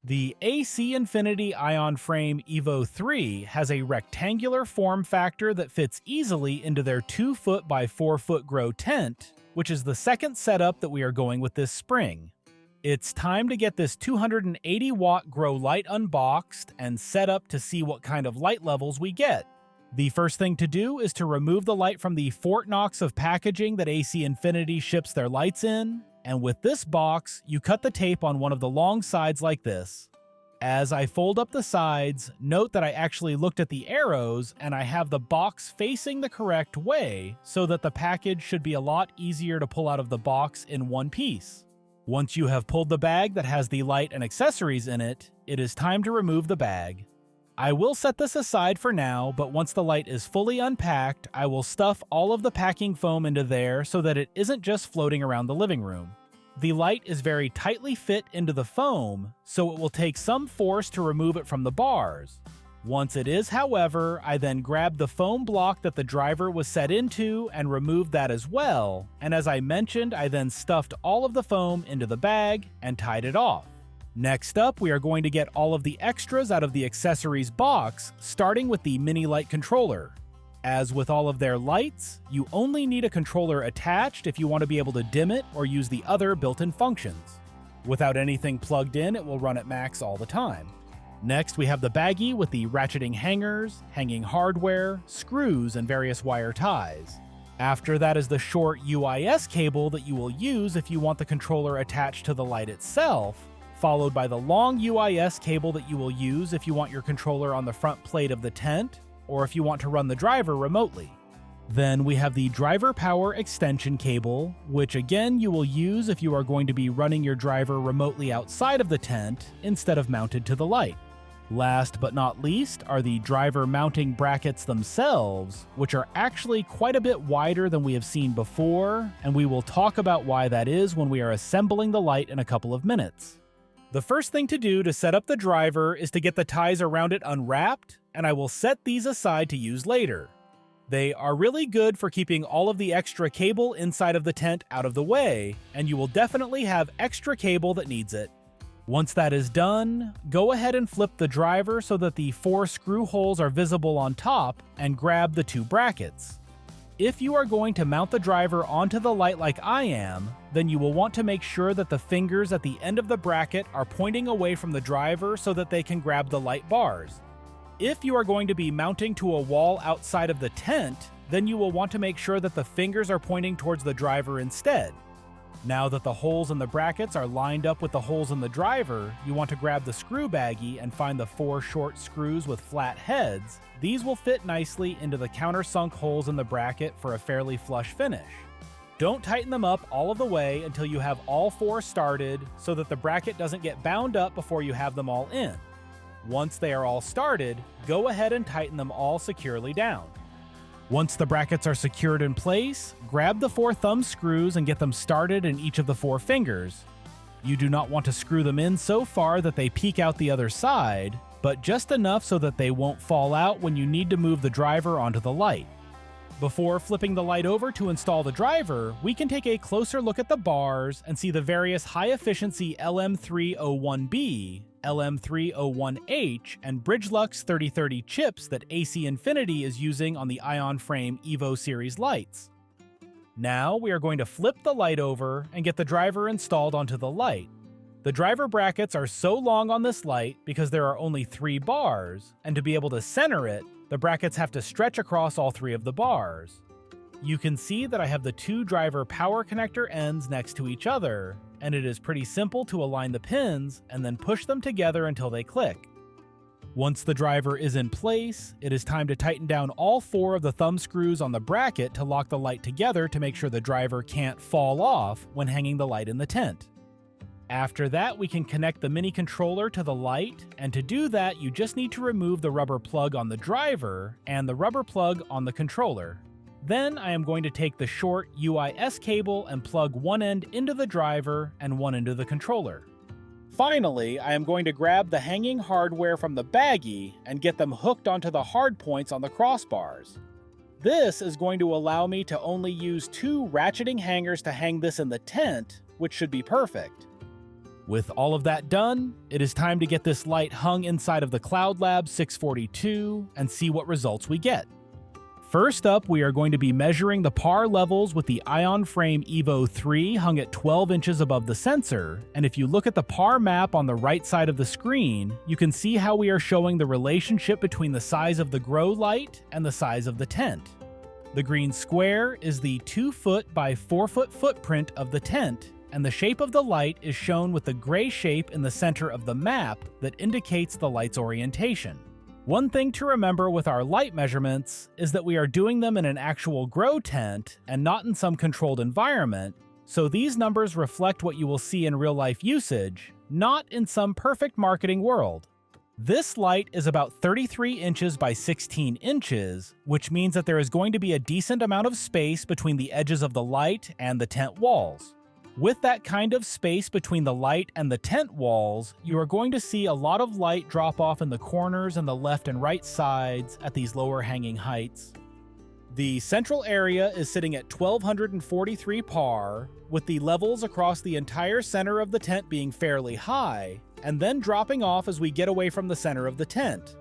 The AC Infinity Ionframe Evo3 has a rectangular form factor that fits easily into their 2-foot by 4-foot grow tent, which is the second setup that we are going with this spring. It's time to get this 280-watt grow light unboxed and set up to see what kind of light levels we get. The first thing to do is to remove the light from the Fort Knox of packaging that AC Infinity ships their lights in, and with this box, you cut the tape on one of the long sides like this. As I fold up the sides, note that I actually looked at the arrows and I have the box facing the correct way so that the package should be a lot easier to pull out of the box in one piece. Once you have pulled the bag that has the light and accessories in it, it is time to remove the bag. I will set this aside for now, but once the light is fully unpacked, I will stuff all of the packing foam into there so that it isn't just floating around the living room. The light is very tightly fit into the foam, so it will take some force to remove it from the bars. Once it is, however, I then grab the foam block that the driver was set into and removed that as well, and as I mentioned, I then stuffed all of the foam into the bag and tied it off. Next up, we are going to get all of the extras out of the accessories box, starting with the mini light controller. As with all of their lights, you only need a controller attached if you want to be able to dim it or use the other built-in functions. Without anything plugged in, it will run at max all the time. Next, we have the baggie with the ratcheting hangers, hanging hardware, screws, and various wire ties. After that is the short UIS cable that you will use if you want the controller attached to the light itself, followed by the long UIS cable that you will use if you want your controller on the front plate of the tent, or if you want to run the driver remotely. Then we have the driver power extension cable, which again you will use if you are going to be running your driver remotely outside of the tent instead of mounted to the light. Last but not least are the driver mounting brackets themselves, which are actually quite a bit wider than we have seen before, and we will talk about why that is when we are assembling the light in a couple of minutes. The first thing to do to set up the driver is to get the ties around it unwrapped, and I will set these aside to use later. They are really good for keeping all of the extra cable inside of the tent out of the way, and you will definitely have extra cable that needs it. Once that is done, go ahead and flip the driver so that the 4 screw holes are visible on top and grab the 2 brackets. If you are going to mount the driver onto the light like I am, then you will want to make sure that the fingers at the end of the bracket are pointing away from the driver so that they can grab the light bars. If you are going to be mounting to a wall outside of the tent, then you will want to make sure that the fingers are pointing towards the driver instead. Now that the holes in the brackets are lined up with the holes in the driver, you want to grab the screw baggie and find the 4 short screws with flat heads. These will fit nicely into the countersunk holes in the bracket for a fairly flush finish. Don't tighten them up all of the way until you have all 4 started so that the bracket doesn't get bound up before you have them all in. Once they are all started, go ahead and tighten them all securely down. Once the brackets are secured in place, grab the 4 thumb screws and get them started in each of the 4 fingers. You do not want to screw them in so far that they peek out the other side, but just enough so that they won't fall out when you need to move the driver onto the light. Before flipping the light over to install the driver, we can take a closer look at the bars and see the various high-efficiency LM301B, LM301H, and Bridgelux 3030 chips that AC Infinity is using on the Ionframe Evo series lights. Now we are going to flip the light over and get the driver installed onto the light. The driver brackets are so long on this light because there are only 3 bars, and to be able to center it, the brackets have to stretch across all 3 of the bars. You can see that I have the 2 driver power connector ends next to each other, and it is pretty simple to align the pins and then push them together until they click. Once the driver is in place, it is time to tighten down all 4 of the thumb screws on the bracket to lock the light together to make sure the driver can't fall off when hanging the light in the tent. After that, we can connect the mini controller to the light, and to do that, you just need to remove the rubber plug on the driver and the rubber plug on the controller. Then I am going to take the short UIS cable and plug one end into the driver and one into the controller. Finally, I am going to grab the hanging hardware from the baggie and get them hooked onto the hard points on the crossbars. This is going to allow me to only use 2 ratcheting hangers to hang this in the tent, which should be perfect. With all of that done, it is time to get this light hung inside of the Cloudlab 642 and see what results we get. First up, we are going to be measuring the par levels with the Ionframe Evo3 hung at 12 inches above the sensor, and if you look at the par map on the right side of the screen, you can see how we are showing the relationship between the size of the grow light and the size of the tent. The green square is the 2-foot by 4-foot footprint of the tent, and the shape of the light is shown with the gray shape in the center of the map that indicates the light's orientation. One thing to remember with our light measurements is that we are doing them in an actual grow tent and not in some controlled environment, so these numbers reflect what you will see in real-life usage, not in some perfect marketing world. This light is about 33 inches by 16 inches, which means that there is going to be a decent amount of space between the edges of the light and the tent walls. With that kind of space between the light and the tent walls, you are going to see a lot of light drop off in the corners and the left and right sides at these lower hanging heights. The central area is sitting at 1243 par, with the levels across the entire center of the tent being fairly high, and then dropping off as we get away from the center of the tent.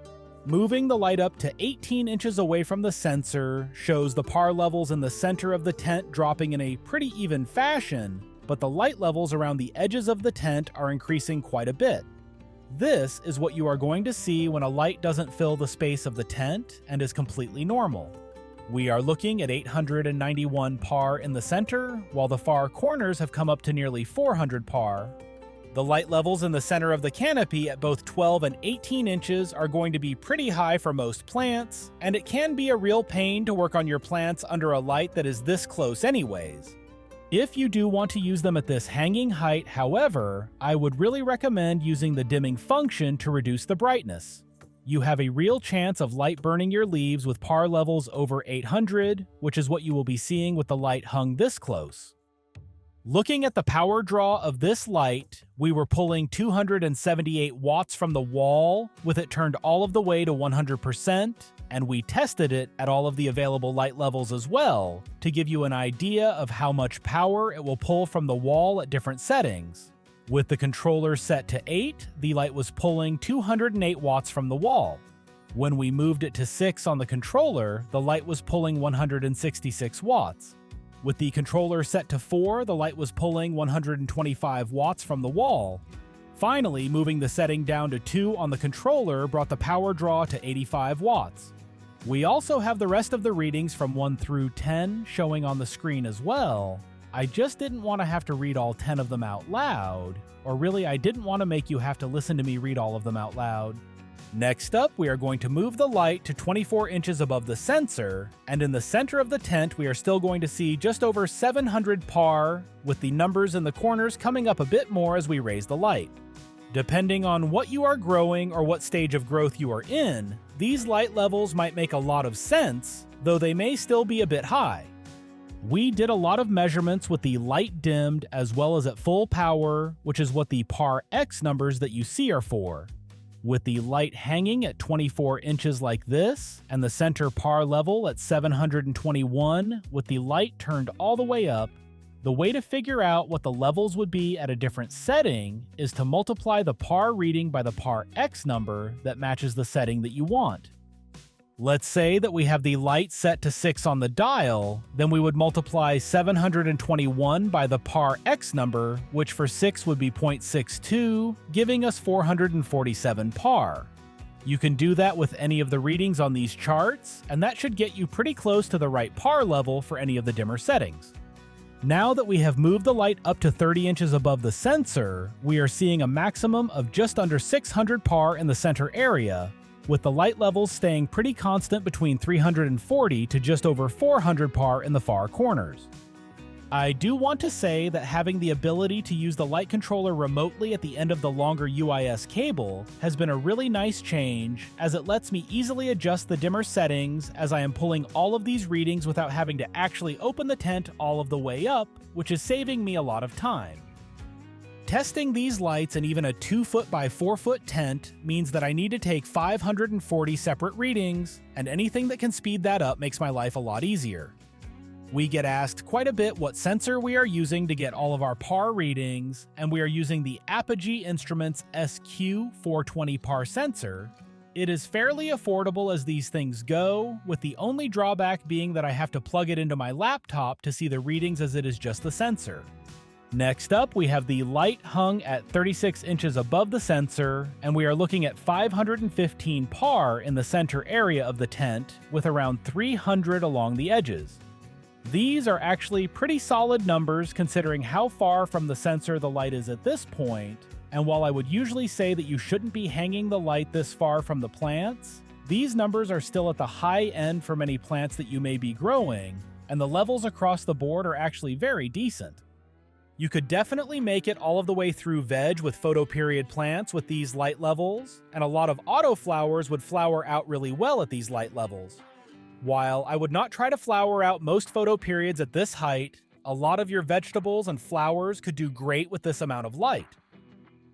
Moving the light up to 18 inches away from the sensor shows the par levels in the center of the tent dropping in a pretty even fashion, but the light levels around the edges of the tent are increasing quite a bit. This is what you are going to see when a light doesn't fill the space of the tent and is completely normal. We are looking at 891 par in the center, while the far corners have come up to nearly 400 par. The light levels in the center of the canopy at both 12 and 18 inches are going to be pretty high for most plants, and it can be a real pain to work on your plants under a light that is this close anyways. If you do want to use them at this hanging height, however, I would really recommend using the dimming function to reduce the brightness. You have a real chance of light burning your leaves with par levels over 800, which is what you will be seeing with the light hung this close. Looking at the power draw of this light, we were pulling 278 watts from the wall with it turned all of the way to 100%, and we tested it at all of the available light levels as well to give you an idea of how much power it will pull from the wall at different settings. With the controller set to 8, the light was pulling 208 watts from the wall. When we moved it to 6 on the controller, the light was pulling 166 watts. With the controller set to 4, the light was pulling 125 watts from the wall. Finally, moving the setting down to 2 on the controller brought the power draw to 85 watts. We also have the rest of the readings from 1 through 10 showing on the screen as well. I just didn't want to have to read all 10 of them out loud, or really I didn't want to make you have to listen to me read all of them out loud. Next up, we are going to move the light to 24 inches above the sensor, and in the center of the tent we are still going to see just over 700 par, with the numbers in the corners coming up a bit more as we raise the light. Depending on what you are growing or what stage of growth you are in, these light levels might make a lot of sense, though they may still be a bit high. We did a lot of measurements with the light dimmed as well as at full power, which is what the par X numbers that you see are for. With the light hanging at 24 inches like this, and the center par level at 721 with the light turned all the way up, the way to figure out what the levels would be at a different setting is to multiply the par reading by the par X number that matches the setting that you want. Let's say that we have the light set to 6 on the dial, then we would multiply 721 by the par X number, which for 6 would be 0.62, giving us 447 par. You can do that with any of the readings on these charts, and that should get you pretty close to the right par level for any of the dimmer settings. Now that we have moved the light up to 30 inches above the sensor, we are seeing a maximum of just under 600 par in the center area, with the light levels staying pretty constant between 340 to just over 400 par in the far corners. I do want to say that having the ability to use the light controller remotely at the end of the longer UIS cable has been a really nice change, as it lets me easily adjust the dimmer settings as I am pulling all of these readings without having to actually open the tent all of the way up, which is saving me a lot of time. Testing these lights in even a 2-foot by 4-foot tent means that I need to take 540 separate readings, and anything that can speed that up makes my life a lot easier. We get asked quite a bit what sensor we are using to get all of our PAR readings, and we are using the Apogee Instruments SQ420 PAR sensor. It is fairly affordable as these things go, with the only drawback being that I have to plug it into my laptop to see the readings as it is just the sensor. Next up, we have the light hung at 36 inches above the sensor, and we are looking at 515 PAR in the center area of the tent, with around 300 along the edges. These are actually pretty solid numbers considering how far from the sensor the light is at this point, and while I would usually say that you shouldn't be hanging the light this far from the plants, these numbers are still at the high end for many plants that you may be growing, and the levels across the board are actually very decent. You could definitely make it all of the way through veg with photoperiod plants with these light levels, and a lot of autoflowers would flower out really well at these light levels. While I would not try to flower out most photoperiods at this height, a lot of your vegetables and flowers could do great with this amount of light.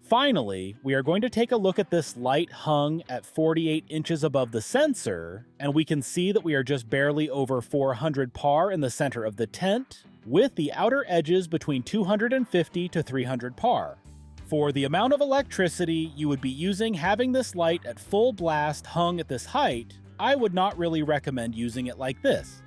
Finally, we are going to take a look at this light hung at 48 inches above the sensor, and we can see that we are just barely over 400 PAR in the center of the tent, with the outer edges between 250 to 300 PAR. For the amount of electricity you would be using having this light at full blast hung at this height, I would not really recommend using it like this.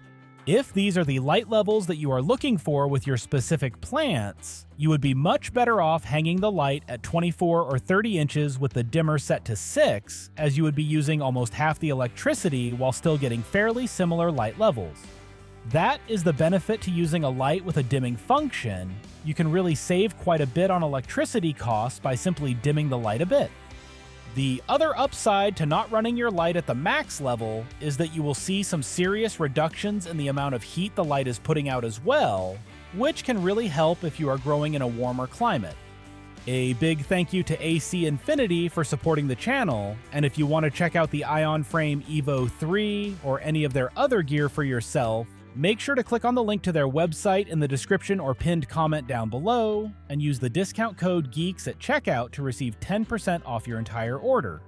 If these are the light levels that you are looking for with your specific plants, you would be much better off hanging the light at 24 or 30 inches with the dimmer set to 6, as you would be using almost half the electricity while still getting fairly similar light levels. That is the benefit to using a light with a dimming function. You can really save quite a bit on electricity costs by simply dimming the light a bit. The other upside to not running your light at the max level is that you will see some serious reductions in the amount of heat the light is putting out as well, which can really help if you are growing in a warmer climate. A big thank you to AC Infinity for supporting the channel, and if you want to check out the Ionframe Evo3 or any of their other gear for yourself, make sure to click on the link to their website in the description or pinned comment down below, and use the discount code GEEKS at checkout to receive 10% off your entire order.